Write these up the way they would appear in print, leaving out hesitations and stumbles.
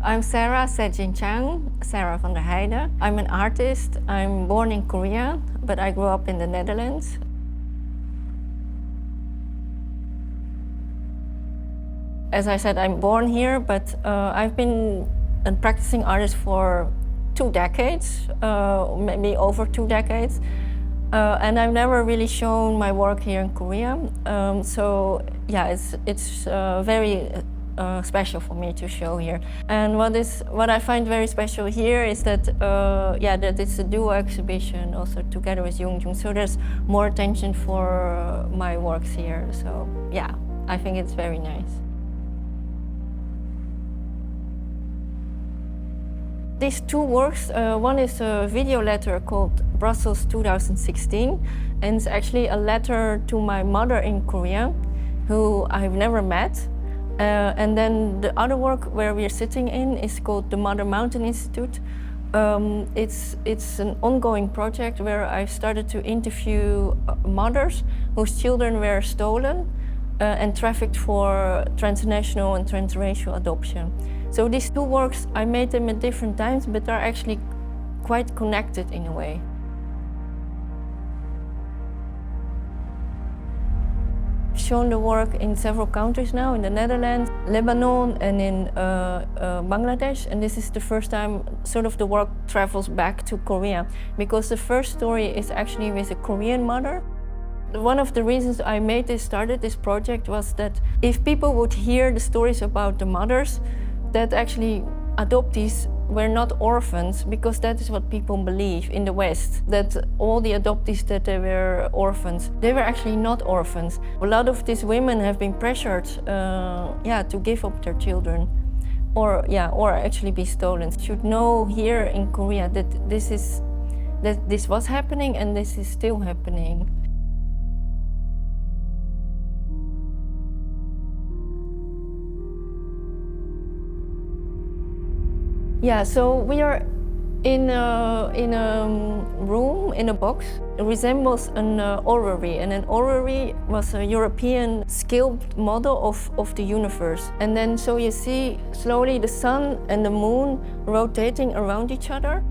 I'm Sara Sejin Chang, Sara van der Heide. I'm an artist. I'm born in Korea, but I grew up in the Netherlands. As I said, I'm born here, but I've been a practicing artist for 2 decades, maybe over 2 decades. And I've never really shown my work here in Korea. So yeah, it's very special for me to show here. And what I find very special here is that that it's a duo exhibition, also together with Joon. So there's more attention for my works here. So yeah, I think it's very nice. These 2 works, one is a video letter called Brussels 2016, and it's actually a letter to my mother in Korea, who I've never met. And then the other work where we're sitting in is called the Mother Mountain Institute. It's an ongoing project where I started to interview mothers whose children were stolen and trafficked for transnational and transracial adoption. So these 2 works, I made them at different times, but are actually quite connected in a way. I've shown the work in several countries now, in the Netherlands, Lebanon, and in Bangladesh. And this is the first time sort of the work travels back to Korea, because the first story is actually with a Korean mother. One of the reasons I started this project was that if people would hear the stories about the mothers, that actually adoptees were not orphans, because that is what people believe in the West, that all the adoptees that they were orphans. They were actually not orphans. A lot of these women have been pressured to give up their children or actually be stolen. Should know here in Korea that this was happening and this is still happening. Yeah, so we are in a room, in a box. It resembles an orrery, and an orrery was a European skilled model of the universe. And then so you see slowly the sun and the moon rotating around each other.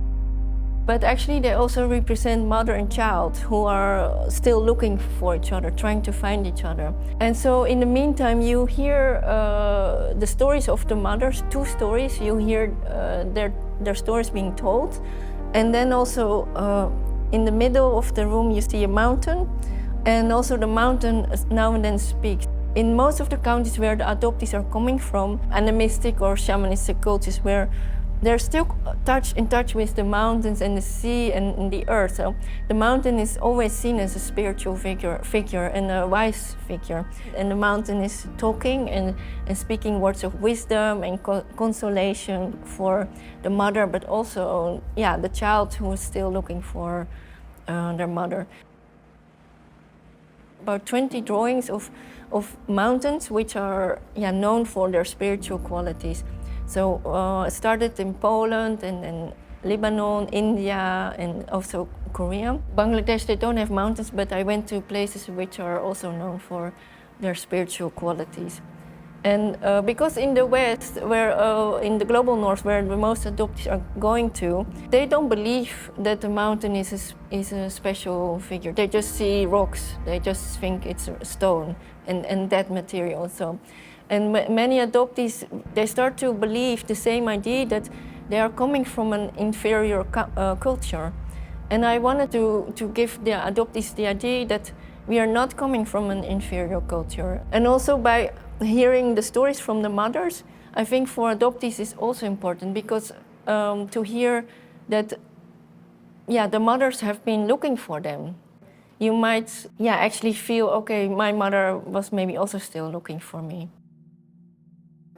But actually they also represent mother and child who are still looking for each other, trying to find each other. And so in the meantime, you hear the stories of the mothers, 2 stories. You hear their stories being told. And then also in the middle of the room, you see a mountain. And also the mountain now and then speaks. In most of the countries where the adoptees are coming from, animistic or shamanistic cultures, where they're still in touch with the mountains and the sea and the earth. So the mountain is always seen as a spiritual figure and a wise figure. And the mountain is talking and speaking words of wisdom and consolation for the mother, but also the child who is still looking for their mother. About 20 drawings of mountains which are known for their spiritual qualities. So it started in Poland and then Lebanon, India, and also Korea. Bangladesh, they don't have mountains, but I went to places which are also known for their spiritual qualities. And because in the West, in the global North, where the most adoptees are going to, they don't believe that the mountain is a special figure. They just see rocks. They just think it's a stone and that material. So. And many adoptees, they start to believe the same idea that they are coming from an inferior culture. And I wanted to give the adoptees the idea that we are not coming from an inferior culture. And also by hearing the stories from the mothers, I think for adoptees is also important, because to hear that the mothers have been looking for them. You might actually feel, okay, my mother was maybe also still looking for me.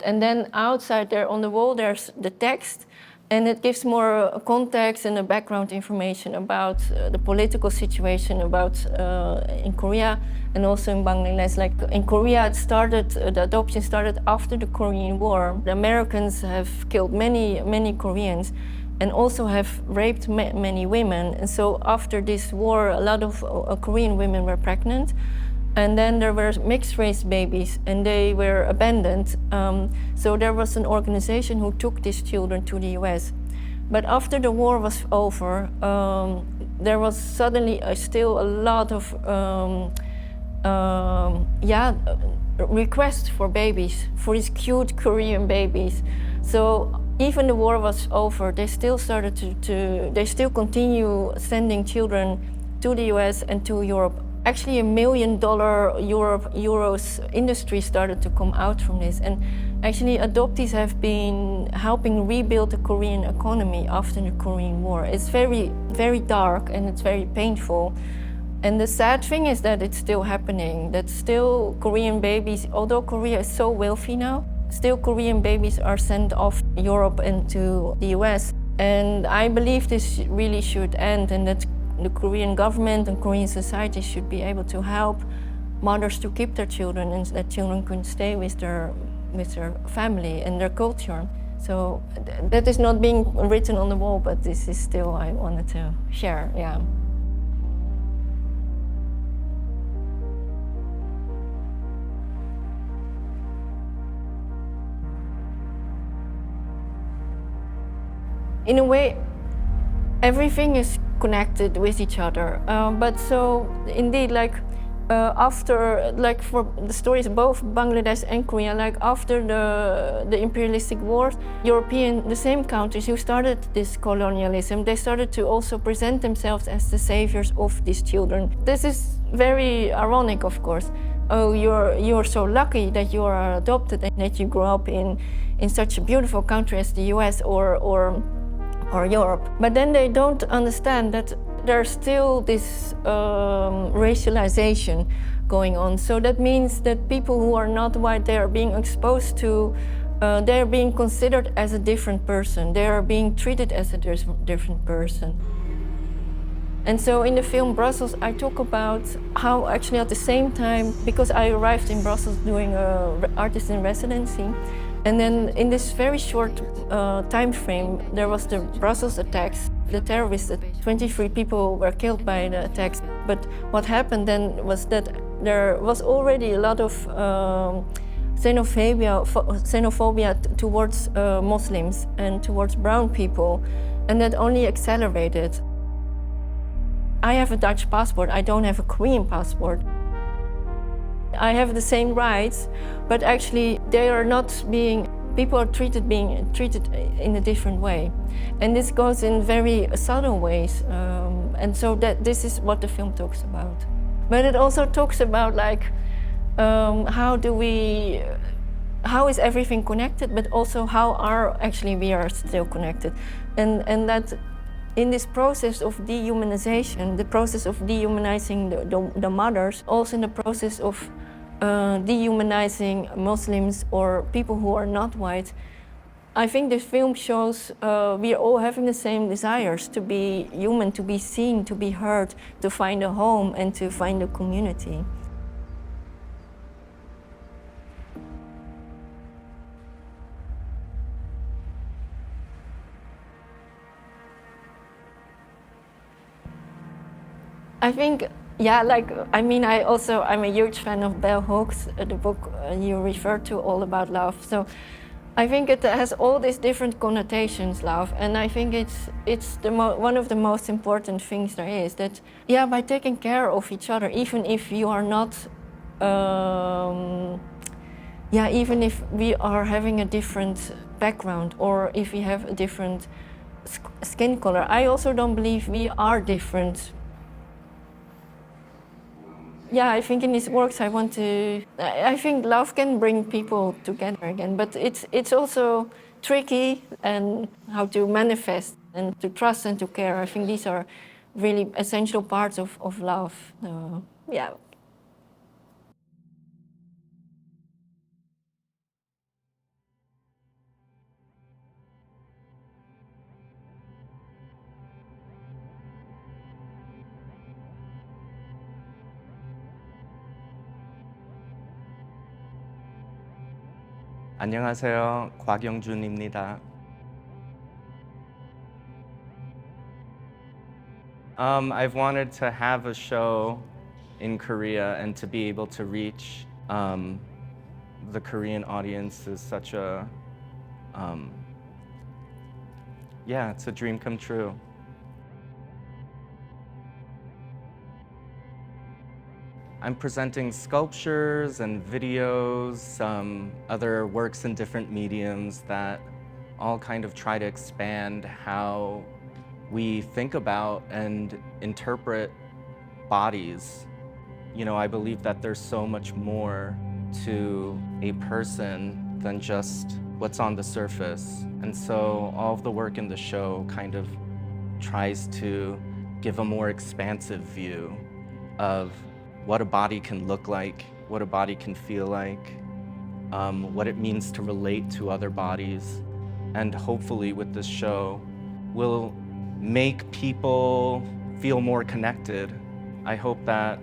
And then outside there on the wall, there's the text, and it gives more context and the background information about the political situation in Korea and also in Bangladesh. Like in Korea, the adoption started after the Korean War. The Americans have killed many Koreans and also have raped many women. And so after this war, a lot of Korean women were pregnant. And then there were mixed race babies and they were abandoned. So there was an organization who took these children to the US. But after the war was over, there was suddenly still a lot of requests for babies, for these cute Korean babies. So even the war was over, they still started they still continue sending children to the US and to Europe. Actually, $1 million euros industry started to come out from this. And actually, adoptees have been helping rebuild the Korean economy after the Korean War. It's very, very dark and it's very painful. And the sad thing is that it's still happening, that still Korean babies, although Korea is so wealthy now, still Korean babies are sent off Europe and to the US. And I believe this really should end, and that the Korean government and Korean society should be able to help mothers to keep their children and that children can stay with their family and their culture. So that is not being written on the wall, but this is still I wanted to share, yeah. In a way, everything is connected with each other. But so indeed, after, for the stories both Bangladesh and Korea, after the imperialistic wars, the same countries who started this colonialism, they started to also present themselves as the saviors of these children. This is very ironic, of course. Oh, you're so lucky that you are adopted and that you grew up in such a beautiful country as the US or Europe. But then they don't understand that there's still this racialization going on. So that means that people who are not white, they are being exposed to, they're being considered as a different person. They are being treated as a different person. And so in the film Brussels, I talk about how actually at the same time, because I arrived in Brussels doing an artist in residency, and then in this very short time frame, there was the Brussels attacks, the terrorists, 23 people were killed by the attacks. But what happened then was that there was already a lot of xenophobia towards Muslims and towards brown people, and that only accelerated. I have a Dutch passport, I don't have a Korean passport. I have the same rights, but actually people are treated in a different way. And this goes in very subtle ways. And so this is what the film talks about. But it also talks about how is everything connected, but also how we are still connected. And that in this process of dehumanization, the process of dehumanizing the mothers, also in the process of dehumanizing Muslims or people who are not white, I think this film shows we are all having the same desires to be human, to be seen, to be heard, to find a home and to find a community. I think, I'm a huge fan of Bell Hooks, the book you referred to, all about love. So I think it has all these different connotations, love, and I think it's one of the most important things there is, that, by taking care of each other, even if you are not, even if we are having a different background or if we have a different skin color. I also don't believe we are different. I think in these works I think love can bring people together again, but it's also tricky, and how to manifest and to trust and to care. I think these are really essential parts of love. 안녕하세요. 곽영준입니다. I've wanted to have a show in Korea, and to be able to reach the Korean audience is such a, yeah, it's a dream come true. I'm presenting sculptures and videos, other works in different mediums that all kind of try to expand how we think about and interpret bodies. You know, I believe that there's so much more to a person than just what's on the surface. And so all of the work in the show kind of tries to give a more expansive view of what a body can look like, what a body can feel like, what it means to relate to other bodies. And hopefully with this show, we'll make people feel more connected. I hope that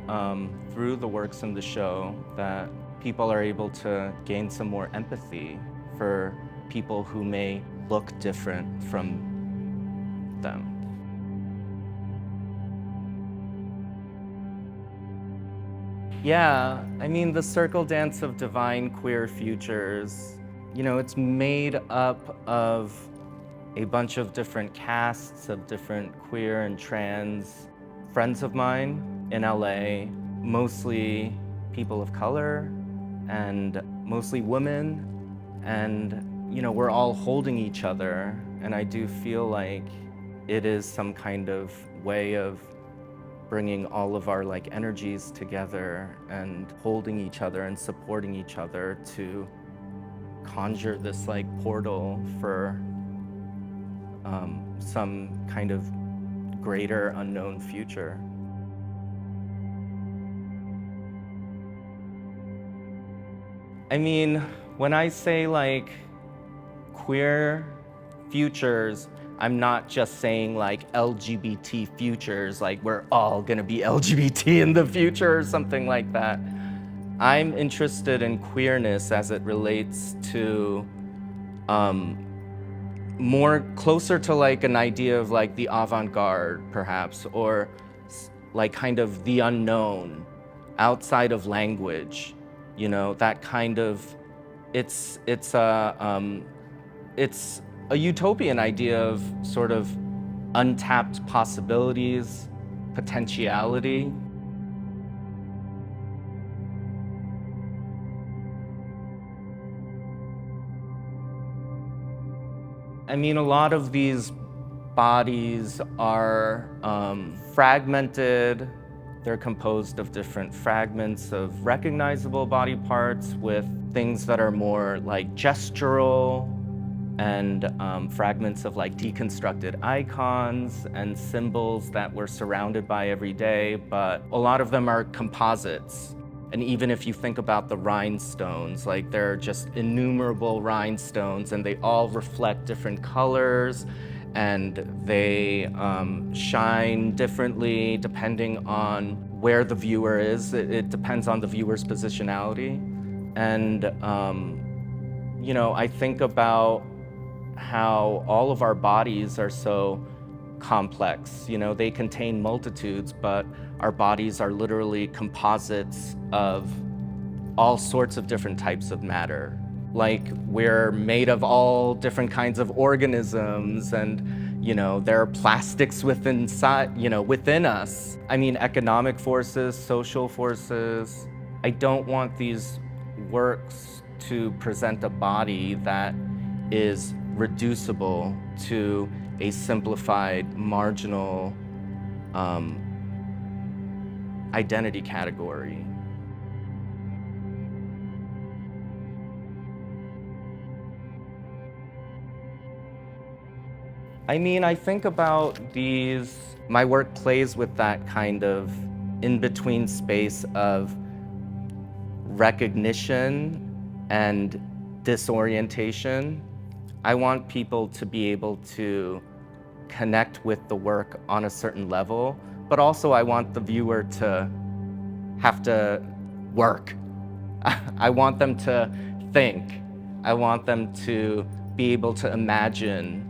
through the works in the show that people are able to gain some more empathy for people who may look different from them. Yeah, I mean, the circle dance of divine queer futures, you know, it's made up of a bunch of different casts of different queer and trans friends of mine in LA, mostly people of color and mostly women. And, you know, we're all holding each other. And I do feel like it is some kind of way of bringing all of our like energies together and holding each other and supporting each other to conjure this like portal for some kind of greater unknown future. I mean, when I say like queer futures, I'm not just saying like LGBT futures, like we're all gonna be LGBT in the future or something like that. I'm interested in queerness as it relates to more closer to like an idea of like the avant-garde perhaps, or like kind of the unknown outside of language, you know, that kind of, it's a utopian idea of sort of untapped possibilities, potentiality. I mean, a lot of these bodies are fragmented. They're composed of different fragments of recognizable body parts with things that are more like gestural, and fragments of like deconstructed icons and symbols that we're surrounded by every day, but a lot of them are composites. And even if you think about the rhinestones, like they're just innumerable rhinestones and they all reflect different colors and they shine differently depending on where the viewer is. It depends on the viewer's positionality. And you know, I think about how all of our bodies are so complex. You know, they contain multitudes, but our bodies are literally composites of all sorts of different types of matter. Like we're made of all different kinds of organisms, and you know, there are plastics within us. I mean, economic forces, social forces. I don't want these works to present a body that is reducible to a simplified, marginal identity category. I mean, I think about my work plays with that kind of in-between space of recognition and disorientation. I want people to be able to connect with the work on a certain level, but also I want the viewer to have to work. I want them to think. I want them to be able to imagine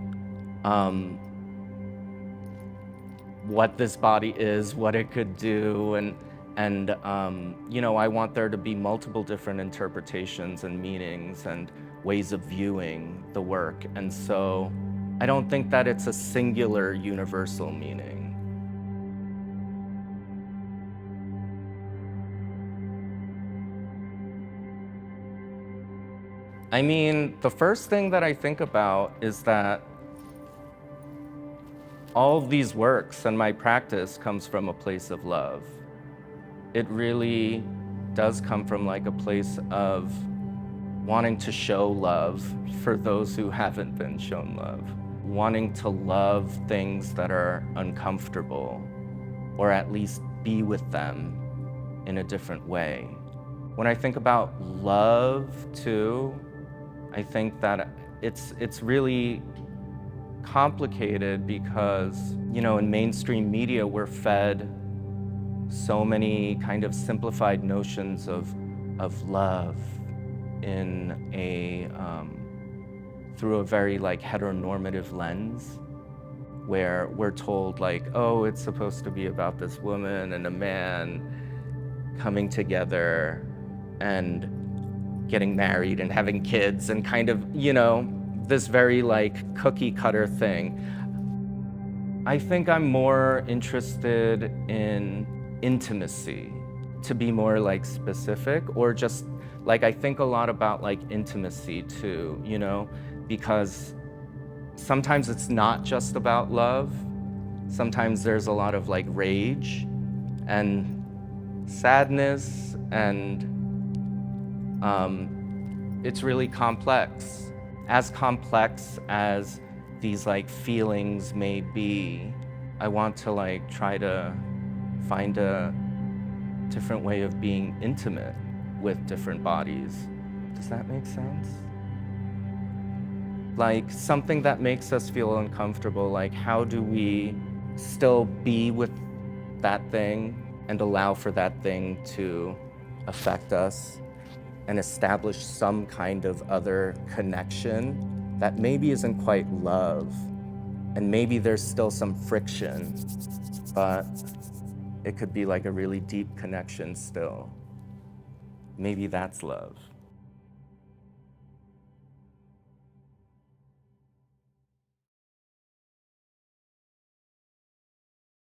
what this body is, what it could do, and And, I want there to be multiple different interpretations and meanings and ways of viewing the work. And so I don't think that it's a singular universal meaning. I mean, the first thing that I think about is that all of these works and my practice comes from a place of love. It really does come from like a place of wanting to show love for those who haven't been shown love, wanting to love things that are uncomfortable, or at least be with them in a different way. When I think about love too, I think that it's really complicated because, in mainstream media, we're fed so many kind of simplified notions of love in through a very like heteronormative lens, where we're told like, oh, it's supposed to be about this woman and a man coming together and getting married and having kids and kind of, this very like cookie cutter thing. I think I'm more interested in intimacy, to be more like specific, or just like I think a lot about like intimacy too, because sometimes it's not just about love. Sometimes there's a lot of like rage and sadness, and it's really complex. As complex as these like feelings may be, I want to like try to find a different way of being intimate with different bodies. Does that make sense? Like something that makes us feel uncomfortable, like how do we still be with that thing and allow for that thing to affect us and establish some kind of other connection that maybe isn't quite love, and maybe there's still some friction, but it could be like a really deep connection still. Maybe that's love.